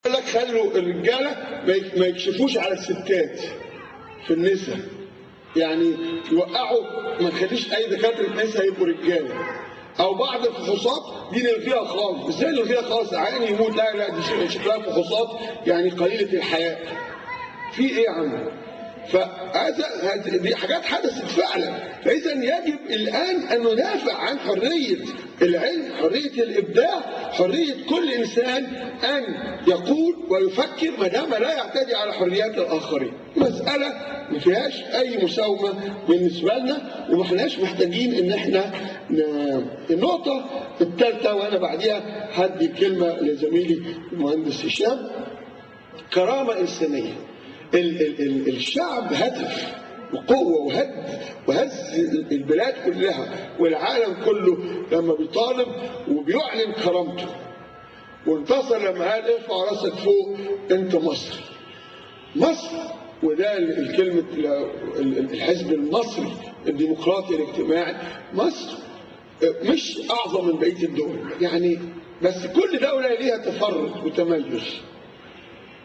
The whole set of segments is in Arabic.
يقول لك خلوا الرجاله ما يكشفوش على الستات في النساء، يعني يوقعوا ما نخليش اي دكاتره نساء يبقوا رجاله، او بعض الفحوصات دي نلغيها خالص. ازاي نلغيها خالص؟ عيان يموت، لا دي شكلها فحوصات يعني قليله الحياه. في ايه يا عم؟ فهذا دي حاجات حدثت فعلا. فاذا يجب الان ان ندافع عن حريه العلم، حريه الابداع، حريه كل انسان ان يقول ويفكر ما دام لا يعتدي على حريات الاخرين. مساله ما فيهاش اي مساومه بالنسبه لنا، وما احناش محتاجين ان احنا النقطه الثالثه، وانا بعديها هدي كلمه لزميلي المهندس هشام. كرامه انسانيه. الشعب هتف وقوة وهز البلاد كلها والعالم كله لما بيطالب وبيعلن كرامته، وانتصر لما قال ارفع راسك فوق انت مصري. مصر، وده الكلمة الحزب المصري الديمقراطي الاجتماعي. مصر مش أعظم من بقية الدول يعني، بس كل دولة ليها تفرد وتميز،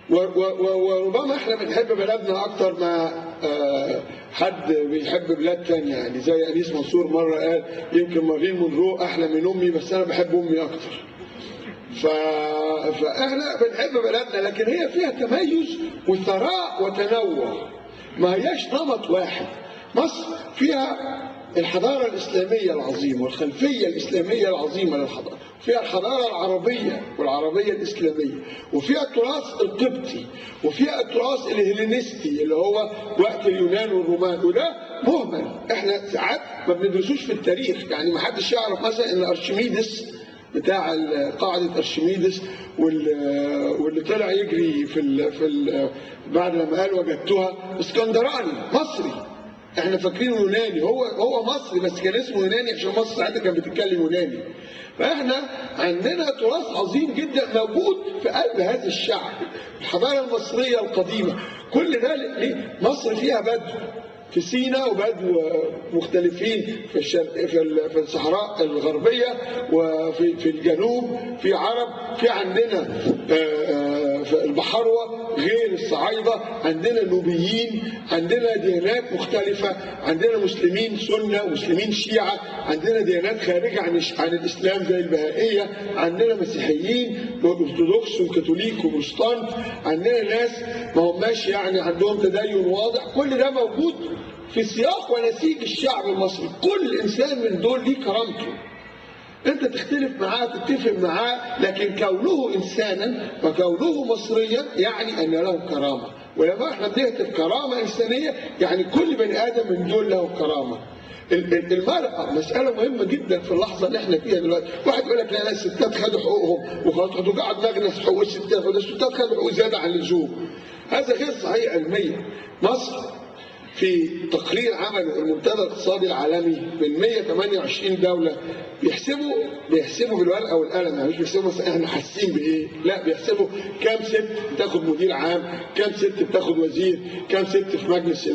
وربما احنا بنحب بلدنا اكتر ما حد بيحب بلاد تانية، يعني زي انيس منصور مره قال يمكن مارلين مونرو احلى من امي بس انا بحب امي اكتر. فاحنا بنحب بلدنا، لكن هي فيها تميز وثراء وتنوع، ما هياش نمط واحد. مصر فيها الحضارة الإسلامية العظيمة والخلفية الإسلامية العظيمة للحضارة، فيها الحضارة العربية والعربية الإسلامية، وفيها التراث القبطي، وفيها التراث الهلينستي اللي هو وقت اليونان والرومان، وده مهمل. احنا ساعات ما بندرسوش في التاريخ، يعني ما حدش يعرف مثلا ان أرشميدس بتاع قاعدة أرشميدس واللي طلع يجري بعد لما قال وجدتها اسكندراني مصري. احنا فاكرينه يوناني، هو مصري بس كان اسمه يوناني عشان مصر ساعتها كانت بتتكلم يوناني. فاحنا عندنا تراث عظيم جدا موجود في قلب هذا الشعب، الحضاره المصريه القديمه. كل ده ليه؟ مصر فيها بدو في سيناء وبدو مختلفين في الصحراء الغربيه وفي الجنوب، في عرب، في عندنا في البحروه غير الصعايده، عندنا نوبيين، عندنا ديانات مختلفه، عندنا مسلمين سنه ومسلمين شيعه، عندنا ديانات خارجه عن الاسلام زي البهائيه، عندنا مسيحيين وارثوذكس وكاثوليك وبروتستانت، عندنا ناس ما هماش يعني عندهم تدين واضح. كل ده موجود في سياق ونسيج الشعب المصري. كل انسان من دول ليه كرامته، انت تختلف معاه تتفق معاه، لكن كونه انسانا وكونه مصريا يعني ان له كرامه. ولما احنا بنهتف كرامه انسانيه يعني كل بني ادم من دول له كرامه. المرأة مسألة مهمة جدا في اللحظة اللي احنا فيها دلوقتي. واحد يقول لك لا الستات خدوا حقوقهم وخلاص هتقعد نغنس حقوق الستات، ولا الستات خدوا حقوق زيادة عن اللزوم. هذا غير صحيح علميا. مصر في تقرير عمله المنتدى الاقتصادي العالمي من 128 دولة بيحسبوا بالورقة والقلم، يعني مش بيحسبوا مثلا احنا حاسين بايه، لا بيحسبوا كام ست بتاخد مدير عام، كام ست بتاخد وزير، كام ست في مجلس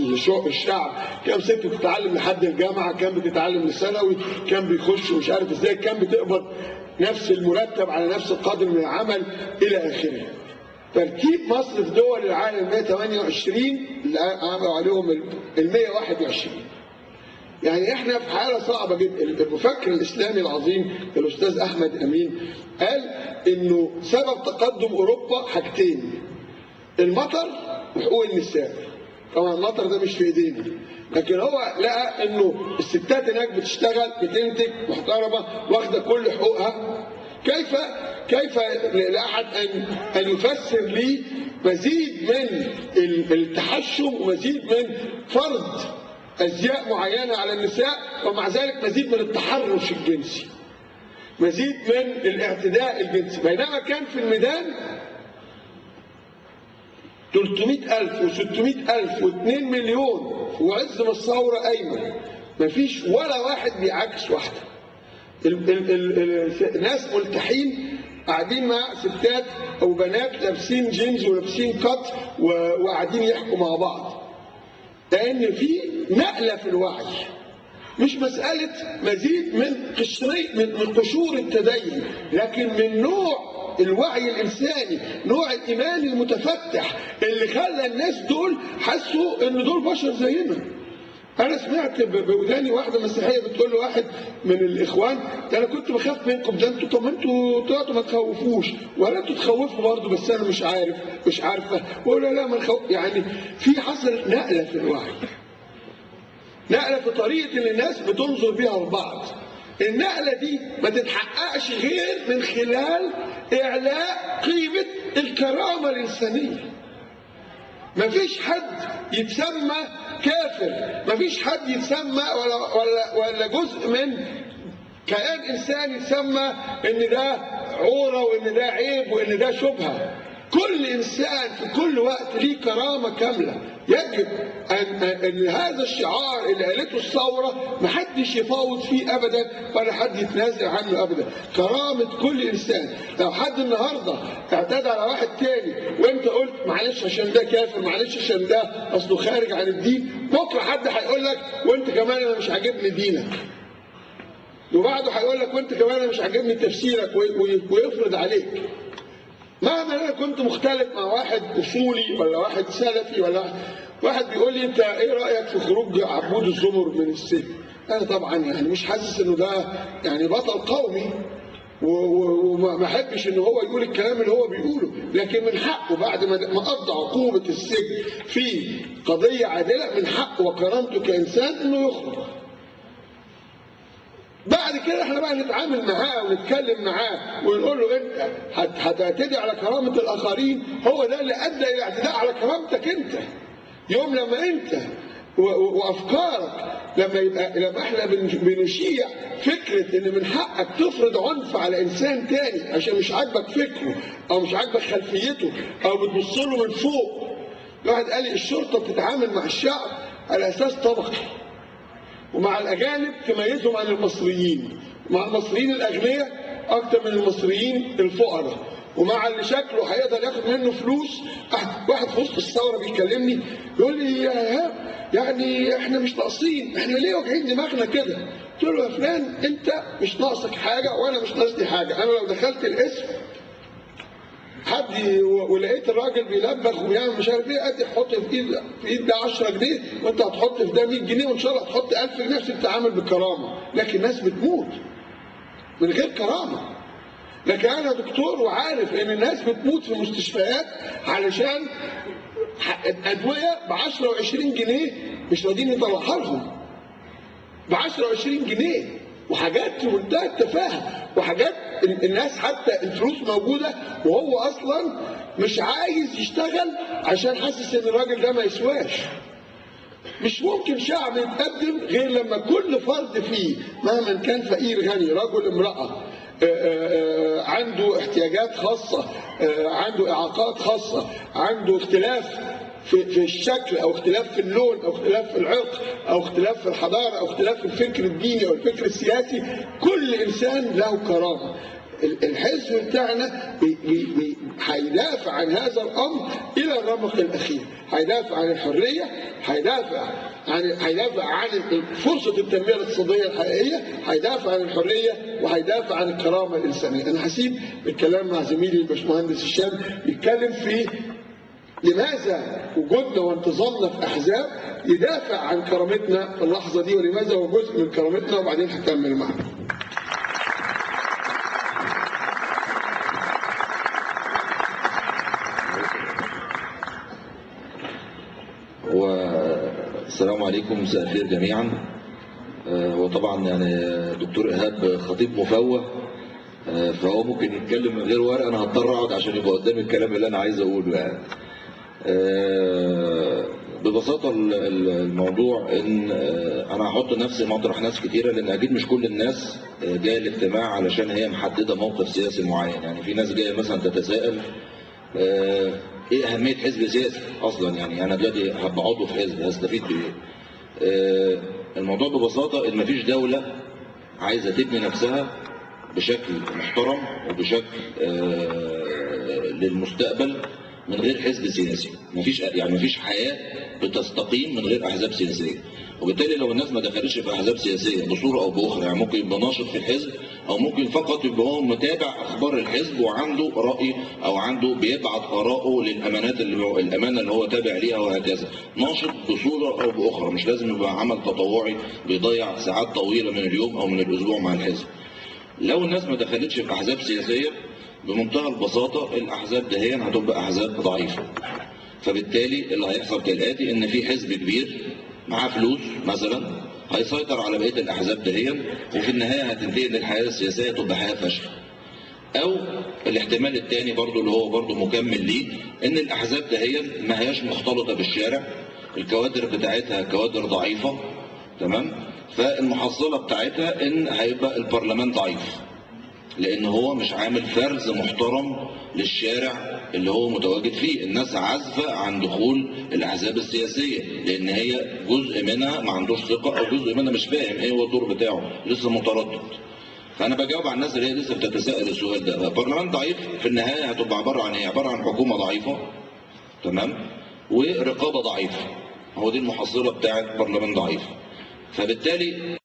الشعب، كام ست بتتعلم لحد الجامعة، كام بتتعلم للثانوي، كام بيخش مش عارف ازاي، كام بتقبض نفس المرتب على نفس القدر من العمل الى اخره. ترتيب مصر في دول العالم 128 اللي عملوا عليهم ال 121. يعني احنا في حاله صعبه جدا. المفكر الاسلامي العظيم الاستاذ احمد امين قال انه سبب تقدم اوروبا حاجتين: المطر وحقوق النساء. طبعا المطر ده مش في ايدينا، لكن هو لقى انه الستات هناك بتشتغل بتنتج محترمه واخده كل حقوقها. كيف لاحد ان يفسر لي مزيد من التحشم ومزيد من فرض ازياء معينه على النساء، ومع ذلك مزيد من التحرش الجنسي، مزيد من الاعتداء الجنسي، بينما كان في الميدان 300,000 و600,000 و2 مليون وعز ما الثوره قايمه، مفيش ولا واحد بيعاكس واحده. ناس ملتحين قاعدين مع ستات او بنات لابسين جينز ولابسين كات وقاعدين يحكوا مع بعض، لان في نقله في الوعي، مش مساله مزيد من قشور التدين، لكن من نوع الوعي الانساني، نوع الايمان المتفتح اللي خلى الناس دول حسوا ان دول بشر زينا. انا سمعت بوداني واحده مسيحيه بتقول لواحد من الاخوان: ده انا كنت بخاف منكم، ده انتوا طب انتوا طلعتوا ما تخوفوش، ولا انتوا تخوفوا برضه بس انا مش عارفه. بقول لا ما نخوف. يعني في حصل نقله في الوعي، نقله في طريقه ان الناس بتنظر بيها لبعض. النقله دي ما تتحققش غير من خلال اعلاء قيمه الكرامه الانسانيه. مفيش حد يتسمى كافر، مفيش حد يتسمى ولا جزء من كيان انسان يتسمى ان ده عوره وان ده عيب وان ده شبهه. كل انسان في كل وقت ليه كرامه كامله. يجب ان هذا الشعار اللي قالته الثوره محدش يفاوض فيه ابدا ولا حد يتنازل عنه ابدا. كرامه كل انسان. لو حد النهارده اعتدى على واحد تاني وانت قلت معلش عشان ده كافر، معلش عشان ده اصله خارج عن الدين، بكره حد هيقول لك وانت كمان انا مش عاجبني دينك. وبعده هيقول لك وانت كمان انا مش عاجبني تفسيرك ويفرض عليك. مهما انا كنت مختلف مع واحد اصولي ولا واحد سلفي ولا واحد بيقول لي انت ايه رايك في خروج عبود الزمر من السجن؟ انا طبعا يعني مش حاسس انه ده يعني بطل قومي، وما احبش ان هو يقول الكلام اللي هو بيقوله، لكن من حقه بعد ما قضى عقوبه السجن في قضيه عادله من حقه وكرامته كانسان انه يخرج. بعد كده احنا بقى نتعامل معاه ونتكلم معاه ونقول له انت هتعتدي على كرامه الاخرين، هو ده اللي ادى الى الاعتداء على كرامتك انت. يوم لما انت وافكارك لما احنا بنشيع فكره ان من حقك تفرض عنف على انسان تاني عشان مش عاجبك فكره او مش عاجبك خلفيته او بتبص له من فوق. واحد قال لي الشرطه بتتعامل مع الشعب على اساس طبقي، ومع الأجانب تميزهم عن المصريين، ومع المصريين الأغنياء أكتر من المصريين الفقراء، ومع اللي شكله هيقدر ياخد منه فلوس. واحد في وسط الثورة بيكلمني يقول لي يعني احنا مش ناقصين، احنا ليه واجعين دماغنا كده؟ قلت له يا فلان انت مش ناقصك حاجة وانا مش ناقصني حاجة. انا لو دخلت القسم حد ولقيت الراجل بيلبخ ويعمل مش عارف ايه، ادي حط في ايد ده 10 جنيه وانت هتحط في ده 100 جنيه وان شاء الله هتحط 1000 جنيه عشان تتعامل بكرامه. لكن الناس بتموت من غير كرامه. لكن انا دكتور وعارف ان الناس بتموت في مستشفيات علشان ادويه ب 10 و20 جنيه مش راضيين يطلعها لهم. ب 10 و20 جنيه وحاجات في منتهى التفاهه، وحاجات الناس حتى الفلوس موجوده وهو اصلا مش عايز يشتغل عشان حاسس ان الراجل ده ما يسواش. مش ممكن شعب يتقدم غير لما كل فرد فيه مهما كان فقير غني رجل امراه عنده احتياجات خاصه، عنده اعاقات خاصه، عنده اختلاف في الشكل او اختلاف في اللون او اختلاف في العرق او اختلاف في الحضاره او اختلاف في الفكر الديني او الفكر السياسي، كل انسان له كرامه. الحزب بتاعنا هيدافع عن هذا الامر الى الرمق الاخير، هيدافع عن الحريه، هيدافع عن فرصه التنميه الاقتصاديه الحقيقيه، هيدافع عن الحريه وهيدافع عن الكرامه الانسانيه. انا هسيب الكلام مع زميلي الباشمهندس هشام يتكلم في لماذا وجودنا وانتظامنا في احزاب يدافع عن كرامتنا في اللحظه دي، ولماذا هو جزء من كرامتنا، وبعدين هكمل معاك. السلام عليكم، مساء الخير جميعا. وطبعا يعني دكتور ايهاب خطيب مفوه، فهو ممكن يتكلم من غير ورق، انا هضطر اقعد عشان يبقى قدامي الكلام اللي انا عايز اقوله يعني. ببساطه الموضوع ان انا هحط نفسي مطرح ناس كتيره، لان اكيد مش كل الناس جايه الاجتماع علشان هي محدده موقف سياسي معين. يعني في ناس جايه مثلا تتساءل ايه اهميه حزب سياسي اصلا، يعني انا دلوقتي هبقى عضو في حزب هستفيد بايه؟ الموضوع ببساطه ان مفيش دوله عايزه تبني نفسها بشكل محترم وبشكل للمستقبل من غير حزب سياسي. مفيش حياه بتستقيم من غير احزاب سياسيه. وبالتالي لو الناس ما دخلتش في احزاب سياسيه بصوره او باخرى، يعني ممكن يبقى ناشط في الحزب او ممكن فقط يبقى هو متابع اخبار الحزب وعنده راي او عنده بيبعت اراءه للامانات الامانه اللي هو تابع ليها وهكذا، ناشط بصوره او باخرى، مش لازم يبقى عمل تطوعي بيضيع ساعات طويله من اليوم او من الاسبوع مع الحزب. لو الناس ما دخلتش في احزاب سياسيه بمنتهى البساطه الاحزاب دهيا هتبقى احزاب ضعيفه. فبالتالي اللي هيحصل كالاتي، ان في حزب كبير معاه فلوس مثلا هيسيطر على بقيه الاحزاب دهيا، وفي النهايه هتنتهي ان الحياه السياسيه تبقى حياه فاشله. او الاحتمال الثاني برضو اللي هو برضو مكمل ليه، ان الاحزاب دهيا ما هياش مختلطه بالشارع، الكوادر بتاعتها كوادر ضعيفه، تمام؟ فالمحصله بتاعتها ان هيبقى البرلمان ضعيف، لان هو مش عامل فرز محترم للشارع اللي هو متواجد فيه. الناس عازفه عن دخول الاحزاب السياسيه لان هي جزء منها ما عندوش ثقه، او جزء منها مش فاهم ايه هو الدور بتاعه، لسه متردد. فانا بجاوب على الناس اللي هي لسه بتتساءل السؤال ده. برلمان ضعيف في النهايه هتبقى عباره عن ايه؟ عباره عن حكومه ضعيفه، تمام؟ ورقابه ضعيفه. هو دي المحصله بتاعت برلمان ضعيف. فبالتالي